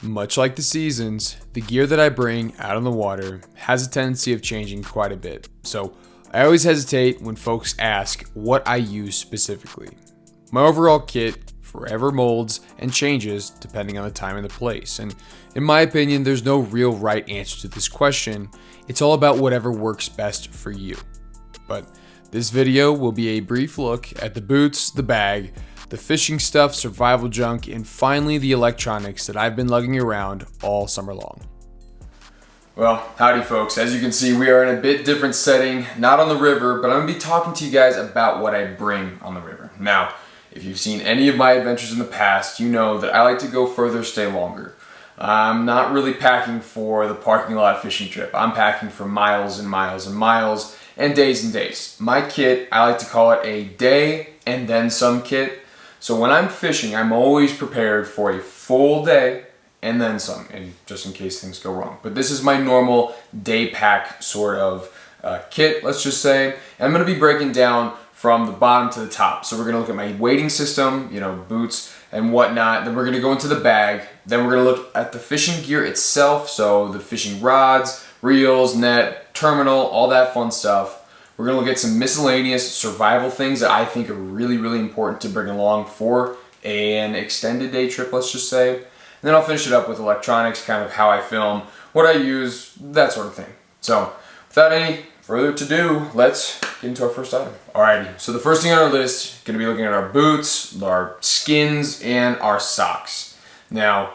Much like the seasons, the gear that I bring out on the water has a tendency of changing quite a bit. So I always hesitate when folks ask what I use specifically. My overall kit forever molds and changes depending on the time and the place. And in my opinion, there's no real right answer to this question. It's all about whatever works best for you. But this video will be a brief look at the boots, the bag, the fishing stuff, survival junk, and finally the electronics that I've been lugging around all summer long. Well, howdy folks. As you can see, we are in a bit different setting, not on the river, but I'm gonna be talking to you guys about what I bring on the river. Now, if you've seen any of my adventures in the past, you know that I like to go further, stay longer. I'm not really packing for the parking lot fishing trip. I'm packing for miles and miles and miles and days. My kit, I like to call it a day and then some kit. So when I'm fishing, I'm always prepared for a full day and then some, and just in case things go wrong. But this is my normal day pack sort of kit, let's just say. And I'm gonna be breaking down from the bottom to the top. So we're gonna look at my weighting system, boots and whatnot. Then we're gonna go into the bag. Then we're gonna look at the fishing gear itself. So the fishing rods, reels, net, terminal, all that fun stuff. We're gonna look at some miscellaneous survival things that I think are really important to bring along for an extended day trip, let's just say. And then I'll finish it up with electronics, kind of how I film, what I use, that sort of thing. So without any further ado, let's get into our first item. Alrighty, so the first thing on our list, gonna be looking at our boots, our skins, and our socks. Now,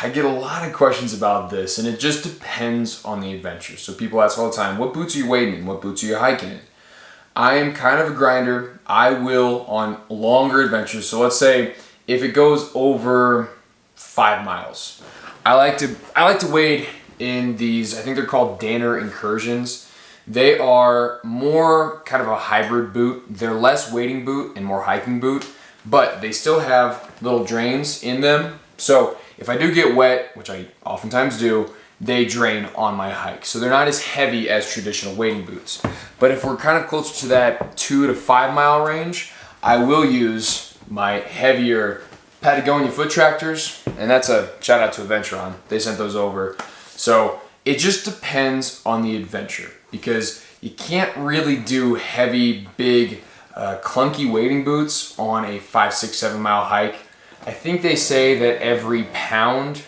I get a lot of questions about this, and it just depends on the adventure. So people ask all the time, what boots are you wading in? What boots are you hiking in? I am kind of a grinder. I will on longer adventures. So let's say if it goes over 5 miles, I like to wade in these, I think they're called Danner Incursions. They are more kind of a hybrid boot. They're less wading boot and more hiking boot, but they still have little drains in them. So if I do get wet, which I oftentimes do, they drain on my hike. So they're not as heavy as traditional wading boots. But if we're kind of closer to that 2 to 5 mile range, I will use my heavier Patagonia foot tractors. And that's a shout out to Adventuron. They sent those over. So it just depends on the adventure, because you can't really do heavy, big, clunky wading boots on a 5, 6, 7 mile hike. I think they say that every pound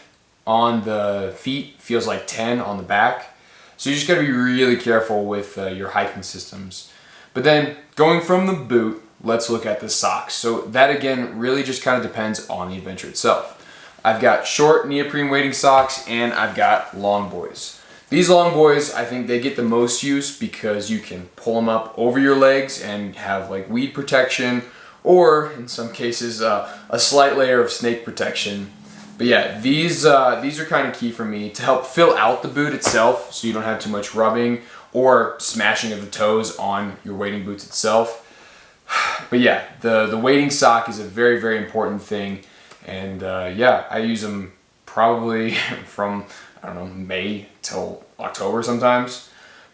on the feet feels like 10 on the back. So you just gotta be really careful with your hiking systems. But then going from the boot, let's look at the socks. So that again really just kind of depends on the adventure itself. I've got short neoprene wading socks and I've got long boys. These long boys, I think they get the most use because you can pull them up over your legs and have like weed protection, or in some cases a slight layer of snake protection. But yeah, these are kind of key for me to help fill out the boot itself, so you don't have too much rubbing or smashing of the toes on your wading boots itself. But yeah, the wading sock is a very important thing, and yeah, I use them probably from May till October sometimes.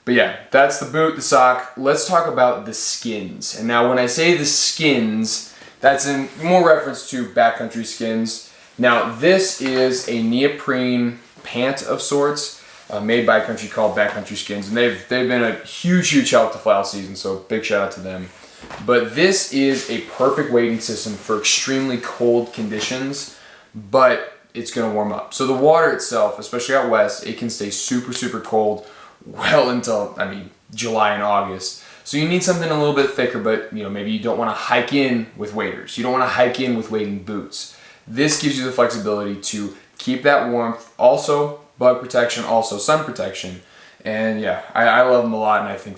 But yeah, that's the boot, the sock. Let's talk about the skins. And now when I say the skins, that's in more reference to backcountry skins. Now this is a neoprene pant of sorts made by a country called Backcountry Skins. And they've been a huge help to fall season, so big shout out to them. But this is a perfect wading system for extremely cold conditions, but it's gonna warm up. So the water itself, especially out west, it can stay super cold well until, July and August. So you need something a little bit thicker, but maybe you don't want to hike in with waders. You don't want to hike in with wading boots. This gives you the flexibility to keep that warmth, also bug protection, also sun protection. And yeah, I love them a lot, and I think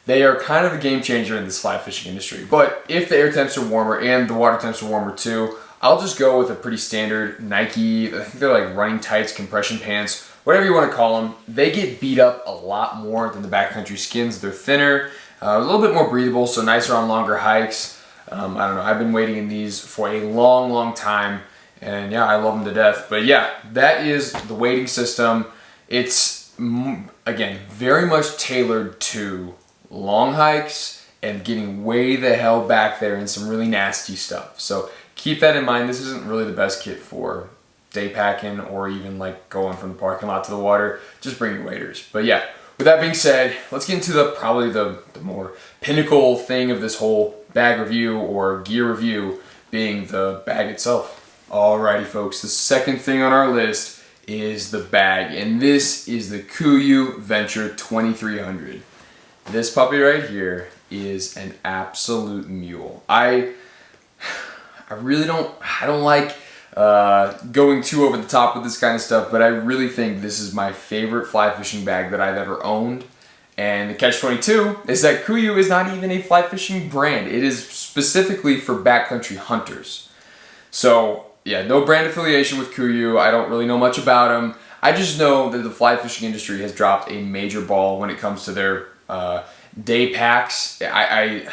they are kind of a game changer in this fly fishing industry. But if the air temps are warmer and the water temps are warmer too, I'll just go with a pretty standard Nike, I think they're like running tights, compression pants, whatever you want to call them. They get beat up a lot more than the backcountry skins. They're thinner, a little bit more breathable, so nicer on longer hikes. I don't know, I've been wading in these for a long time, and yeah, I love them to death. But yeah, that is the wading system. It's, again, very much tailored to long hikes and getting way the hell back there in some really nasty stuff. So keep that in mind. This isn't really the best kit for day packing or even like going from the parking lot to the water, just bring your waders. But yeah, with that being said, let's get into probably the more pinnacle thing of this whole bag review or gear review, being the bag itself. Alrighty folks, the second thing on our list is the bag, and this is the KUIU Venture 2300. This puppy right here is an absolute mule. I don't like going too over the top with this kind of stuff, but I really think this is my favorite fly fishing bag that I've ever owned. And the catch-22 is that KUIU is not even a fly fishing brand. It is specifically for backcountry hunters. So yeah, no brand affiliation with KUIU. I don't really know much about them. I just know that the fly fishing industry has dropped a major ball when it comes to their day packs. It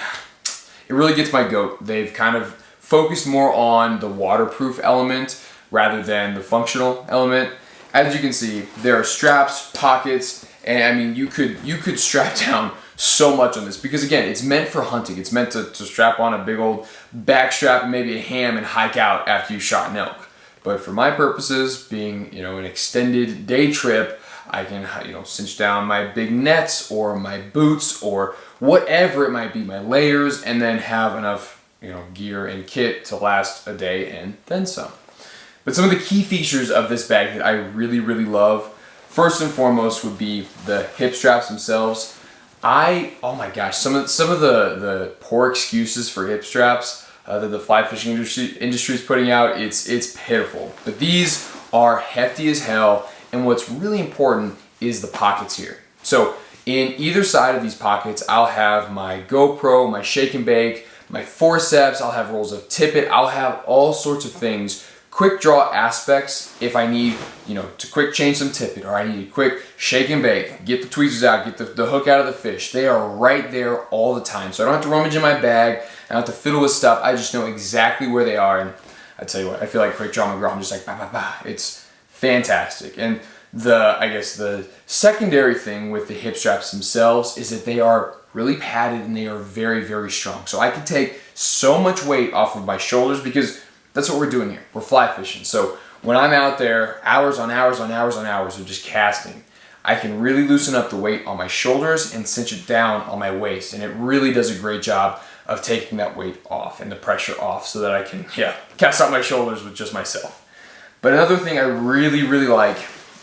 really gets my goat. They've kind of focused more on the waterproof element rather than the functional element. As you can see, there are straps, pockets, and I mean you could strap down so much on this, because again, it's meant for hunting. It's meant to strap on a big old back strap and maybe a ham and hike out after you shot an elk. But for my purposes, being an extended day trip, I can cinch down my big nets or my boots or whatever it might be, my layers, and then have enough gear and kit to last a day and then some. But some of the key features of this bag that I really love, first and foremost, would be the hip straps themselves. Oh my gosh, some of the poor excuses for hip straps that the fly fishing industry is putting out, it's pitiful. But these are hefty as hell, and what's really important is the pockets here. So in either side of these pockets, I'll have my GoPro, my shake and bake, my forceps, I'll have rolls of tippet, I'll have all sorts of things, quick draw aspects if I need, to quick change some tippet, or I need a quick shake and bake, get the tweezers out, get the hook out of the fish. They are right there all the time. So I don't have to rummage in my bag, I don't have to fiddle with stuff. I just know exactly where they are. And I tell you what, I feel like Quick Draw McGraw. I'm just like, bah, bah, bah. It's fantastic. And I guess the secondary thing with the hip straps themselves is that they are really padded and they are very strong. So I can take so much weight off of my shoulders, because that's what we're doing here. We're fly fishing. So when I'm out there, hours on hours of just casting, I can really loosen up the weight on my shoulders and cinch it down on my waist. And it really does a great job of taking that weight off and the pressure off, so that I can, cast out my shoulders with just myself. But another thing I really like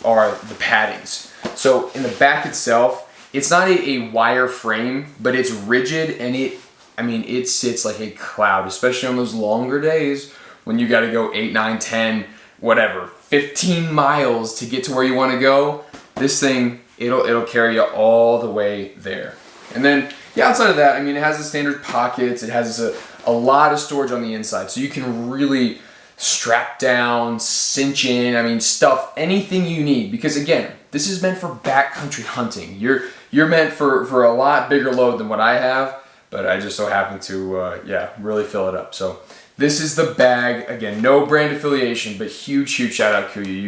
are the paddings. So in the back itself, it's not a wire frame, but it's rigid, and it sits like a cloud, especially on those longer days when you got to go 8, 9, 10, whatever, 15 miles to get to where you want to go. This thing, it'll carry you all the way there. And then, outside of that, it has the standard pockets. It has a lot of storage on the inside, so you can really strap down, cinch in, stuff anything you need. Because again, this is meant for backcountry hunting. You're meant for a lot bigger load than what I have, but I just so happen to really fill it up. So this is the bag. Again, no brand affiliation, but huge shout out KUIU.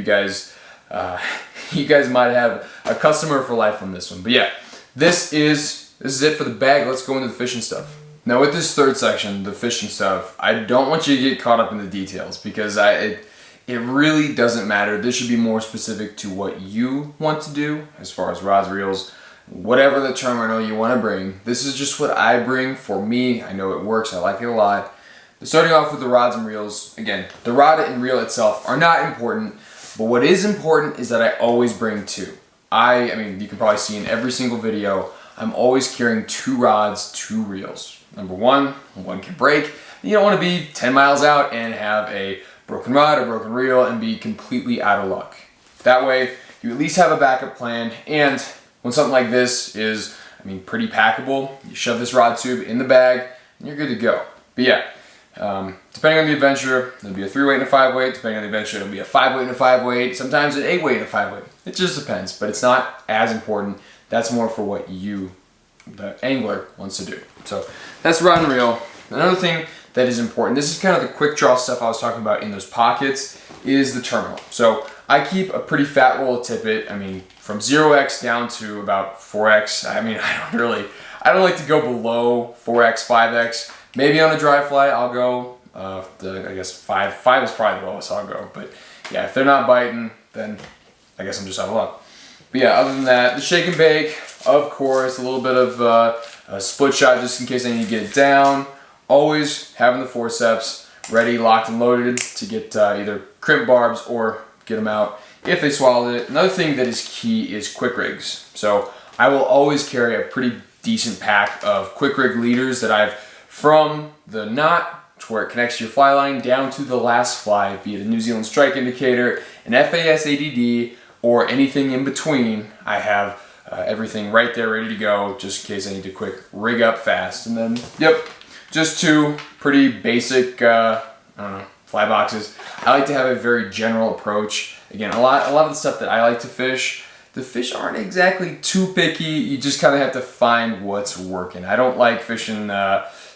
You guys might have a customer for life on this one. But this is it for the bag. Let's go into the fishing stuff. Now with this third section, the fishing stuff, I don't want you to get caught up in the details, because it really doesn't matter. This should be more specific to what you want to do as far as rods, reels, whatever the terminal you want to bring. This is just what I bring for me. I know it works. I like it a lot. But starting off with the rods and reels, again, the rod and reel itself are not important, but what is important is that I always bring two. You can probably see in every single video, I'm always carrying 2 rods, 2 reels. Number one can break. You don't want to be 10 miles out and have a broken rod or broken reel and be completely out of luck. That way, you at least have a backup plan, and when something like this is, pretty packable, you shove this rod tube in the bag and you're good to go. But depending on the adventure, it'll be a 3-weight and a 5-weight. Depending on the adventure, it'll be a 5-weight and a 5-weight. Sometimes an 8-weight and a 5-weight. It just depends, but it's not as important. That's more for what the angler, wants to do. So that's rod and reel. Another thing that is important, this is kind of the quick draw stuff I was talking about in those pockets, is the terminal. So I keep a pretty fat roll of tippet. From 0x down to about 4x. I don't like to go below 4x, 5x. Maybe on a dry fly, I'll go, I guess 5 is probably the lowest I'll go. But yeah, if they're not biting, then I guess I'm just out of luck. But yeah, other than that, the shake and bake, of course, a little bit of a split shot just in case I need to get it down. Always having the forceps ready, locked and loaded to get either crimp barbs or get them out if they swallowed it. Another thing that is key is quick rigs. So I will always carry a pretty decent pack of quick rig leaders that I've from the knot to where it connects to your fly line down to the last fly, be it a New Zealand strike indicator, an FAS ADD, or anything in between. I have everything right there ready to go just in case I need to quick rig up fast. And then, yep, just two pretty basic, I don't know, fly boxes. I like to have a very general approach. Again, a lot of the stuff that I like to fish, the fish aren't exactly too picky. You just kind of have to find what's working. I don't like fishing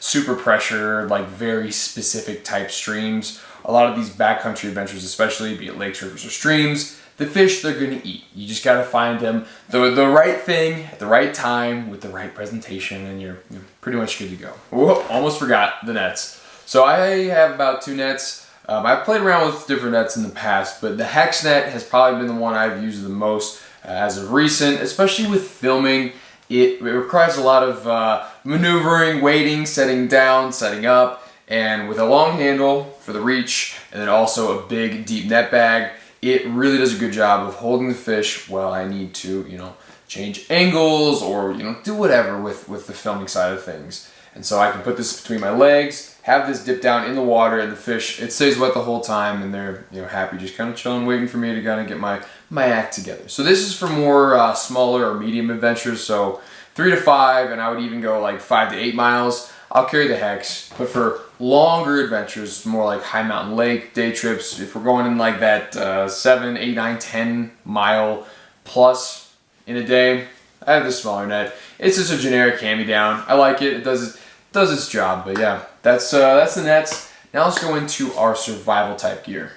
super pressure, like very specific type streams. A lot of these backcountry adventures, especially, be it lakes, rivers, or streams, the fish they're gonna eat. You just gotta find them the right thing at the right time with the right presentation, and you're pretty much good to go. Whoa, almost forgot the nets. So I have about 2 nets. I've played around with different nets in the past, but the hex net has probably been the one I've used the most as of recent, especially with filming. It requires a lot of maneuvering, waiting, setting down, setting up, and with a long handle for the reach, and then also a big deep net bag, it really does a good job of holding the fish while I need to, change angles or, do whatever with the filming side of things. And so I can put this between my legs, have this dip down in the water, and the fish, it stays wet the whole time, and they're happy, just kind of chilling, waiting for me to kind of get my act together. So this is for more smaller or medium adventures, so 3 to 5, and I would even go like 5 to 8 miles. I'll carry the hex, but for longer adventures, more like high mountain lake, day trips, if we're going in like that 7, 8, 9, 10 mile plus in a day, I have this smaller net. It's just a generic hand-me-down. I like it. It does its job. But yeah, that's the nets. Now let's go into our survival type gear.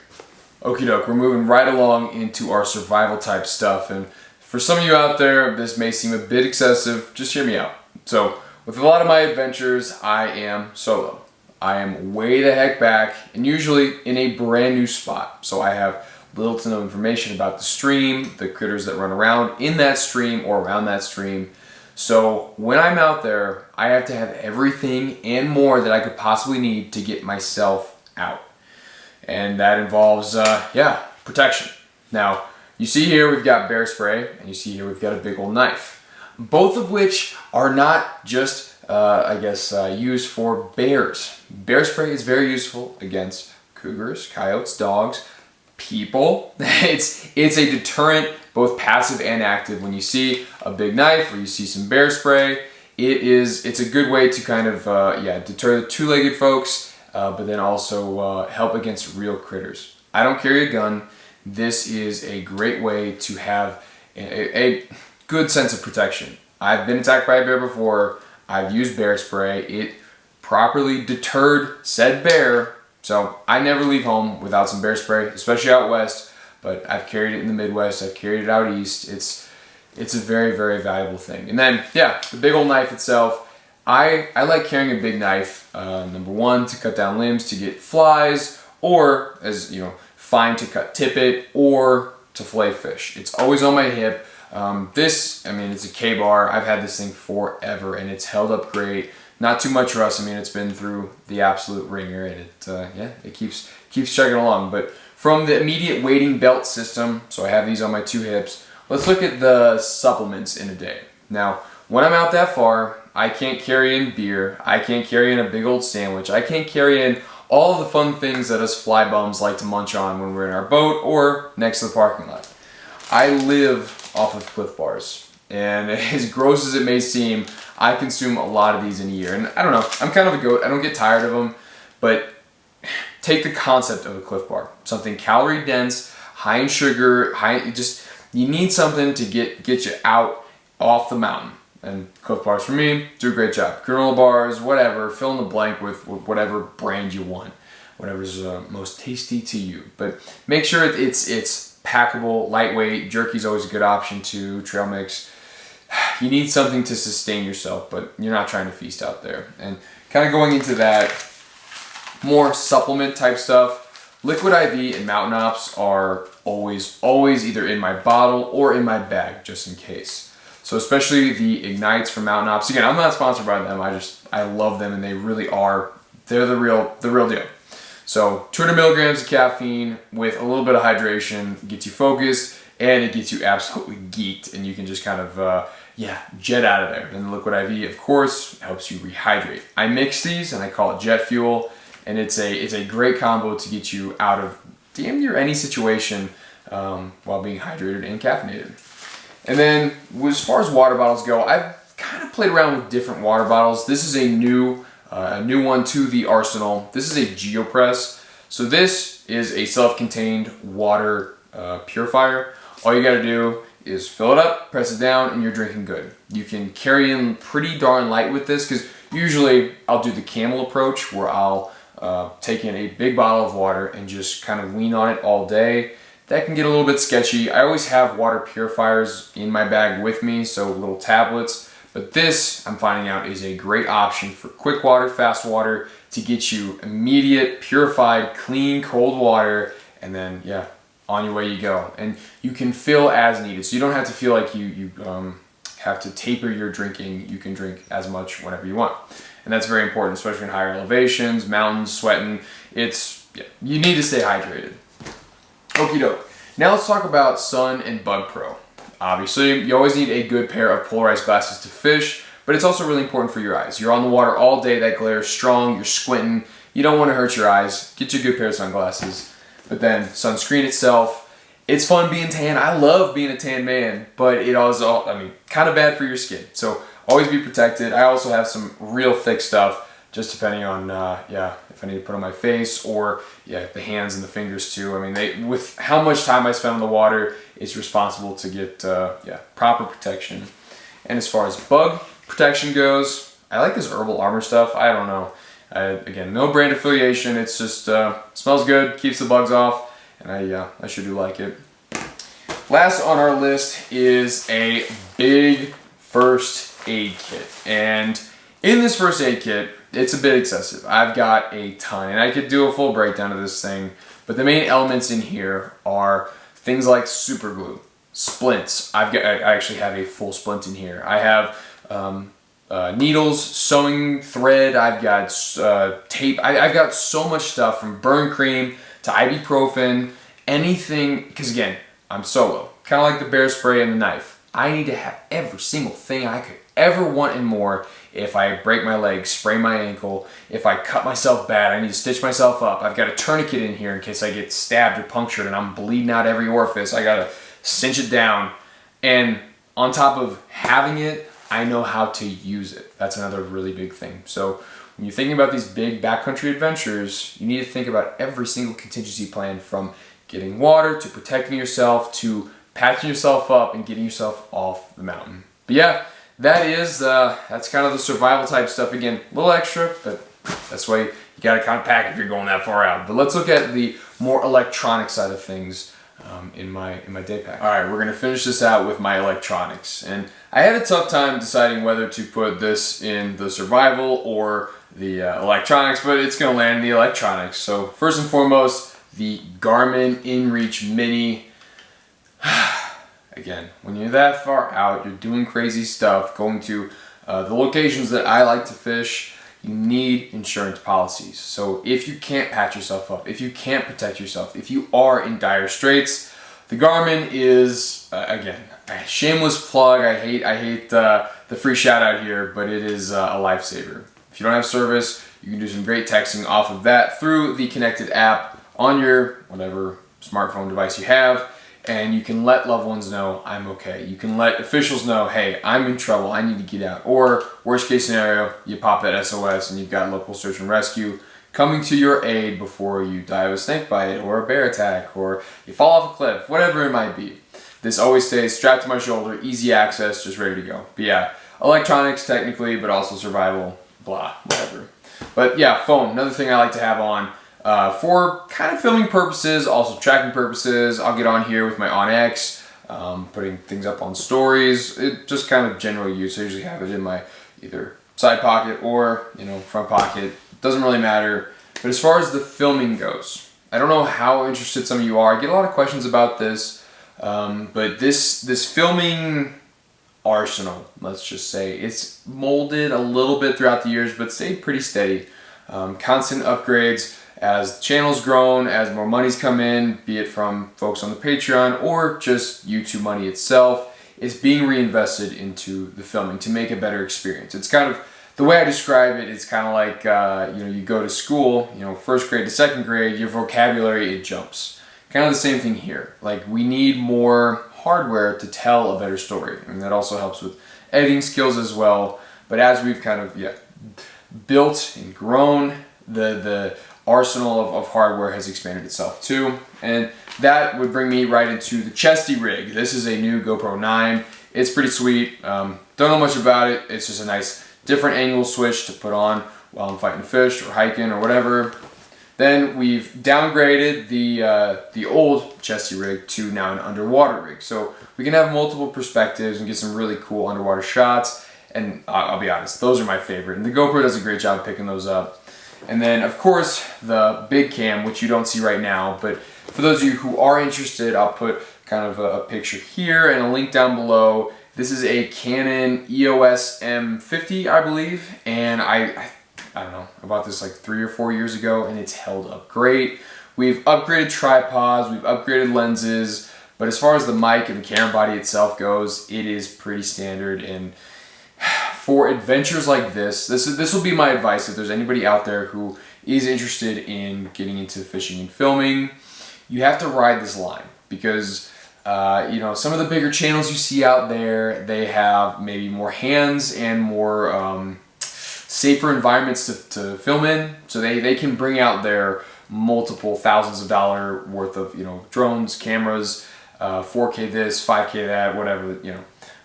Okie doke, we're moving right along into our survival type stuff. And for some of you out there, this may seem a bit excessive. Just hear me out. So with a lot of my adventures, I am solo. I am way the heck back and usually in a brand new spot. So I have little to no information about the stream, the critters that run around in that stream or around that stream. So when I'm out there, I have to have everything and more that I could possibly need to get myself out. And that involves, protection. Now, you see here we've got bear spray, and you see here we've got a big old knife. Both of which are not just, used for bears. Bear spray is very useful against cougars, coyotes, dogs, people. It's a deterrent, both passive and active. When you see a big knife or you see some bear spray, it's a good way to kind of deter the two-legged folks, but then also help against real critters. I don't carry a gun. This is a great way to have a good sense of protection. I've been attacked by a bear before. I've used bear spray. It properly deterred said bear. So I never leave home without some bear spray, especially out west, but I've carried it in the Midwest, I've carried it out east. It's a very, very valuable thing. And then, the big old knife itself, I like carrying a big knife, number one, to cut down limbs, to get flies, or as, fine to cut tippet, or to fillet fish. It's always on my hip. It's a K-bar. I've had this thing forever, and it's held up great. Not too much rust. It's been through the absolute ringer, and it keeps chugging along. But from the immediate weighting belt system, so I have these on my 2 hips. Let's look at the supplements in a day. Now, when I'm out that far, I can't carry in beer. I can't carry in a big old sandwich. I can't carry in all of the fun things that us fly bums like to munch on when we're in our boat or next to the parking lot. I live off of Cliff Bars. And as gross as it may seem, I consume a lot of these in a year. And I don't know, I'm kind of a goat. I don't get tired of them. But take the concept of a Cliff Bar. Something calorie dense, high in sugar, you need something to get you out off the mountain. And Cliff Bars for me do a great job. Granola bars, whatever, fill in the blank with whatever brand you want. Whatever's most tasty to you. But make sure it's packable, lightweight. Jerky's always a good option too, trail mix. You need something to sustain yourself, but you're not trying to feast out there. And kind of going into that more supplement type stuff, Liquid IV and Mountain Ops are always either in my bottle or in my bag, just in case. So especially the Ignites from Mountain Ops. Again, I'm not sponsored by them. I love them, and they really are. They're the real deal. So 200 milligrams of caffeine with a little bit of hydration gets you focused, and it gets you absolutely geeked, and you can just kind of jet out of there. And the Liquid IV, of course, helps you rehydrate. I mix these, and I call it jet fuel, and it's a great combo to get you out of damn near any situation while being hydrated and caffeinated. And then, as far as water bottles go, I've kind of played around with different water bottles. This is a new one to the arsenal. This is a GeoPress. So this is a self-contained water purifier. All you gotta do is fill it up, press it down, and you're drinking good. You can carry in pretty darn light with this, because usually I'll do the camel approach, where I'll take in a big bottle of water and just kind of lean on it all day. That can get a little bit sketchy. I always have water purifiers in my bag with me, so little tablets. But this, I'm finding out, is a great option for quick water, fast water, to get you immediate, purified, clean, cold water, and then, yeah, on your way you go. And you can fill as needed, so you don't have to feel like you have to taper your drinking. You can drink as much whenever you want. And that's very important, especially in higher elevations, mountains, sweating. You need to stay hydrated. Okie doke. Now let's talk about Szn and Bug Pro. Obviously, you always need a good pair of polarized glasses to fish, but it's also really important for your eyes. You're on the water all day, that glare is strong, you're squinting, you don't want to hurt your eyes. Get you a good pair of sunglasses. But then sunscreen itself, it's fun being tan. I love being a tan man, but it also, kind of bad for your skin. So always be protected. I also have some real thick stuff, just depending on, if I need to put on my face, or the hands and the fingers too. With how much time I spend on the water, it's responsible to get, proper protection. And as far as bug protection goes, I like this Herbal Armor stuff. I don't know. Again, no brand affiliation. It's just, smells good, keeps the bugs off, and I sure do like it. Last on our list is a big first aid kit. And in this first aid kit, it's a bit excessive. I've got a ton, and I could do a full breakdown of this thing, but the main elements in here are things like super glue, splints. I actually have a full splint in here. I have needles, sewing thread. I've got tape. I've got so much stuff, from burn cream to ibuprofen, anything, because again, I'm solo. Kind of like the bear spray and the knife. I need to have every single thing I could ever want and more. If I break my leg, sprain my ankle, if I cut myself bad, I need to stitch myself up. I've got a tourniquet in here in case I get stabbed or punctured and I'm bleeding out every orifice. I gotta cinch it down. And on top of having it, I know how to use it. That's another really big thing. So when you're thinking about these big backcountry adventures, you need to think about every single contingency plan, from getting water to protecting yourself to patching yourself up and getting yourself off the mountain. But yeah, that's kind of the survival type stuff. Again, a little extra, but that's why you gotta kind of pack if you're going that far out. But let's look at the more electronic side of things in my day pack. All right, we're gonna finish this out with my electronics. And I had a tough time deciding whether to put this in the survival or the electronics, but it's gonna land in the electronics. So first and foremost, the Garmin InReach Mini. Again, when you're that far out, you're doing crazy stuff, going to the locations that I like to fish, you need insurance policies. So if you can't patch yourself up, if you can't protect yourself, if you are in dire straits, the Garmin is, again, a shameless plug. I hate the free shout out here, but it is a lifesaver. If you don't have service, you can do some great texting off of that through the connected app on your whatever smartphone device you have. And you can let loved ones know, I'm okay. You can let officials know, hey, I'm in trouble, I need to get out. Or worst case scenario, you pop that SOS and you've got local search and rescue coming to your aid before you die of a snake bite or a bear attack or you fall off a cliff, whatever it might be. This always stays strapped to my shoulder, easy access, just ready to go. But yeah, electronics technically, but also survival, blah, whatever. But yeah, phone, another thing I like to have on. For kind of filming purposes, also tracking purposes. I'll get on here with my OnX, putting things up on stories. It just kind of general use. I usually have it in my either side pocket or front pocket. Doesn't really matter. But as far as the filming goes, I don't know how interested some of you are. I get a lot of questions about this, but this filming arsenal, let's just say, it's molded a little bit throughout the years, but stayed pretty steady. Constant upgrades as the channel's grown, as more money's come in, be it from folks on the Patreon or just YouTube money itself, is being reinvested into the filming to make a better experience. It's kind of, the way I describe it, it's kind of like, you go to school, first grade to second grade, your vocabulary, it jumps. Kind of the same thing here. Like, we need more hardware to tell a better story. And that also helps with editing skills as well. But as we've kind of, built and grown, the arsenal of hardware has expanded itself too. And that would bring me right into the chesty rig. This is a new GoPro 9. It's pretty sweet. Don't know much about it. It's just a nice different angle switch to put on while I'm fighting fish or hiking or whatever. Then we've downgraded the old chesty rig to now an underwater rig. So we can have multiple perspectives and get some really cool underwater shots. And I'll be honest, those are my favorite. And the GoPro does a great job picking those up. And then, of course, the big cam, which you don't see right now. But for those of you who are interested, I'll put kind of a picture here and a link down below. This is a Canon EOS M50, I believe, and I don't know, I bought this like 3 or 4 years ago, and it's held up great. We've upgraded tripods, we've upgraded lenses, but as far as the mic and the camera body itself goes, it is pretty standard. And for adventures like this will be my advice if there's anybody out there who is interested in getting into fishing and filming. You have to ride this line, because some of the bigger channels you see out there, they have maybe more hands and more safer environments to film in, so they can bring out their multiple thousands of dollars worth of drones, cameras, 4K this, 5K that, whatever.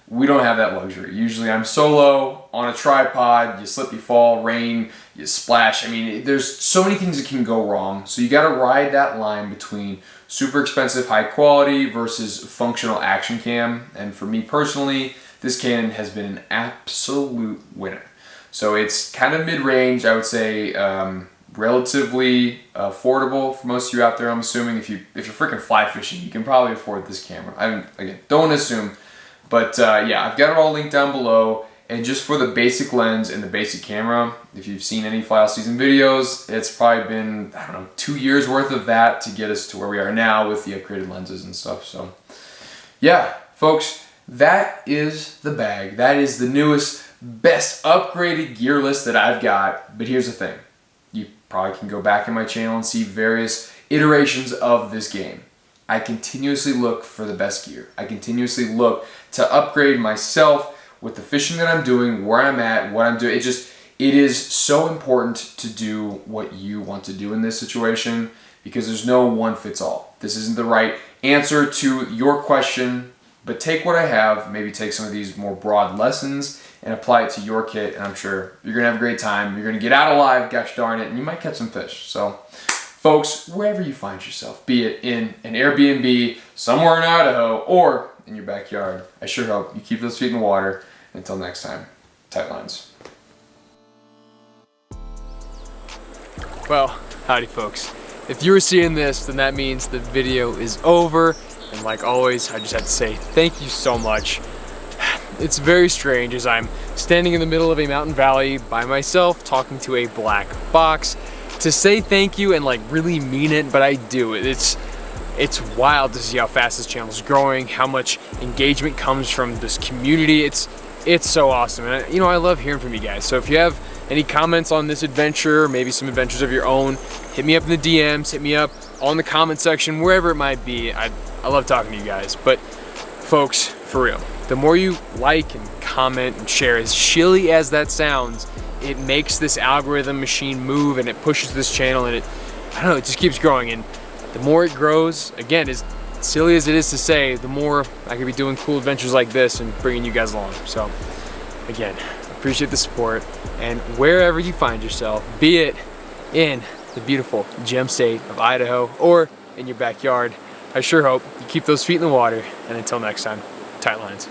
We don't have that luxury. Usually I'm solo on a tripod. You slip, you fall, rain, you splash. I mean, there's so many things that can go wrong. So you got to ride that line between super expensive, high quality versus functional action cam. And for me personally, this Canon has been an absolute winner. So it's kind of mid-range, I would say, relatively affordable for most of you out there. I'm assuming if you're freaking fly fishing, you can probably afford this camera. Again, don't assume. But I've got it all linked down below. And just for the basic lens and the basic camera, if you've seen any fly season videos, it's probably been, 2 years worth of that to get us to where we are now with the upgraded lenses and stuff. So yeah, folks, that is the bag. That is the newest, best upgraded gear list that I've got. But here's the thing. You probably can go back in my channel and see various iterations of this game. I continuously look for the best gear. I continuously look to upgrade myself with the fishing that I'm doing, where I'm at, what I'm doing. It is so important to do what you want to do in this situation, because there's no one fits all. This isn't the right answer to your question, but take what I have, maybe take some of these more broad lessons and apply it to your kit, and I'm sure you're gonna have a great time. You're gonna get out alive, gosh darn it, and you might catch some fish. So folks, wherever you find yourself, be it in an Airbnb, somewhere in Idaho, or in your backyard, I sure hope you keep those feet in the water. Until next time, tight lines. Well, howdy folks. If you were seeing this, then that means the video is over. And like always, I just have to say thank you so much. It's very strange as I'm standing in the middle of a mountain valley by myself talking to a black box to say thank you and like really mean it, but I do. It's wild to see how fast this channel is growing, how much engagement comes from this community. It's so awesome, and I love hearing from you guys. So if you have any comments on this adventure, maybe some adventures of your own, hit me up in the DMs, hit me up on the comment section, wherever it might be. I love talking to you guys. But folks, for real, the more you like and comment and share, as shilly as that sounds, it makes this algorithm machine move, and it pushes this channel, and it just keeps growing. And the more it grows, again, as silly as it is to say, the more I could be doing cool adventures like this and bringing you guys along. So again, appreciate the support, and wherever you find yourself, be it in the beautiful gem state of Idaho or in your backyard, I sure hope you keep those feet in the water. And until next time, tight lines.